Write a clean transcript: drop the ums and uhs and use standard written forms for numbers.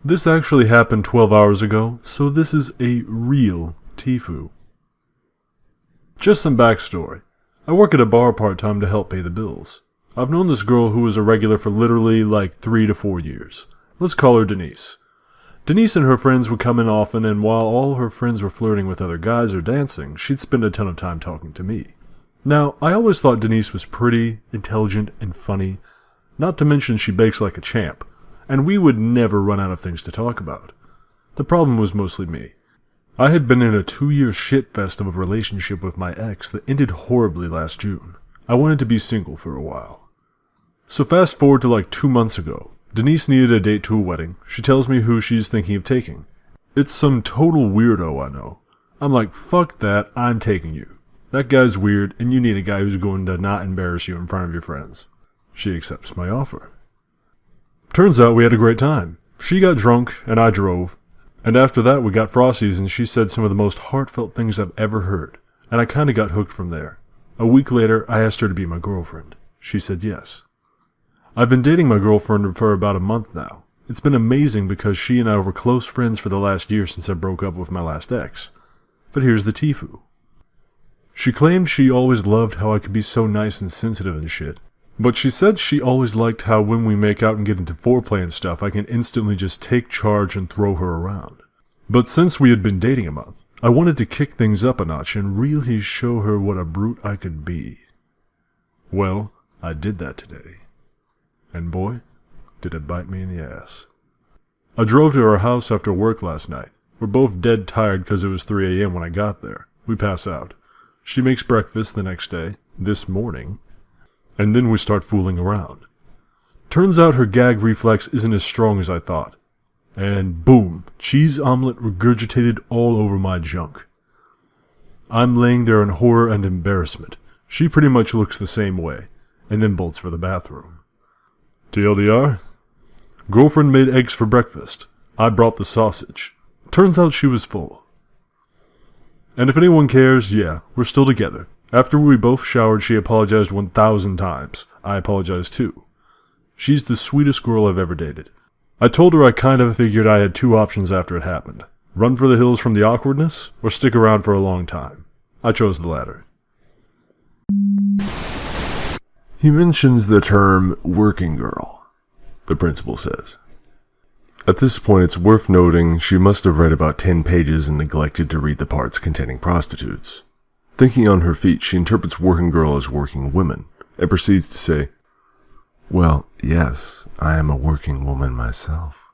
This actually happened 12 hours ago, so this is a real TIFU. Just some backstory. I work at a bar part-time to help pay the bills. I've known this girl who was a regular for literally like 3 to 4 years. Let's call her Denise. Denise and her friends would come in often, and while all her friends were flirting with other guys or dancing, she'd spend a ton of time talking to me. Now, I always thought Denise was pretty, intelligent, and funny, not to mention she bakes like a champ, and we would never run out of things to talk about. The problem was mostly me. I had been in a 2-year shitfest of a relationship with my ex that ended horribly last June. I wanted to be single for a while. So fast forward to like 2 months ago. Denise needed a date to a wedding. She tells me who she's thinking of taking. It's some total weirdo I know. I'm like, fuck that, I'm taking you. That guy's weird, and you need a guy who's going to not embarrass you in front of your friends. She accepts my offer. Turns out we had a great time. She got drunk, and I drove. And after that we got frosties, and she said some of the most heartfelt things I've ever heard. And I kinda got hooked from there. A week later, I asked her to be my girlfriend. She said yes. I've been dating my girlfriend for about a month now. It's been amazing because she and I were close friends for the last year since I broke up with my last ex. But here's the TIFU. She claimed she always loved how I could be so nice and sensitive and shit. But she said she always liked how when we make out and get into foreplay and stuff, I can instantly just take charge and throw her around. But since we had been dating a month, I wanted to kick things up a notch and really show her what a brute I could be. Well, I did that today. And boy, did it bite me in the ass. I drove to her house after work last night. We're both dead tired because it was 3 a.m. when I got there. We pass out. She makes breakfast the next day, this morning, and then we start fooling around. Turns out her gag reflex isn't as strong as I thought. And boom, cheese omelet regurgitated all over my junk. I'm laying there in horror and embarrassment. She pretty much looks the same way, and then bolts for the bathroom. TLDR, girlfriend made eggs for breakfast. I brought the sausage. Turns out she was full. And if anyone cares, yeah, we're still together. After we both showered, she apologized 1,000 times. I apologized too. She's the sweetest girl I've ever dated. I told her I kind of figured I had 2 options after it happened. Run for the hills from the awkwardness, or stick around for a long time. I chose the latter. He mentions the term working girl, the principal says. At this point, it's worth noting she must have read about 10 pages and neglected to read the parts containing prostitutes. Thinking on her feet, she interprets working girl as working women, and proceeds to say, "Well, yes, I am a working woman myself."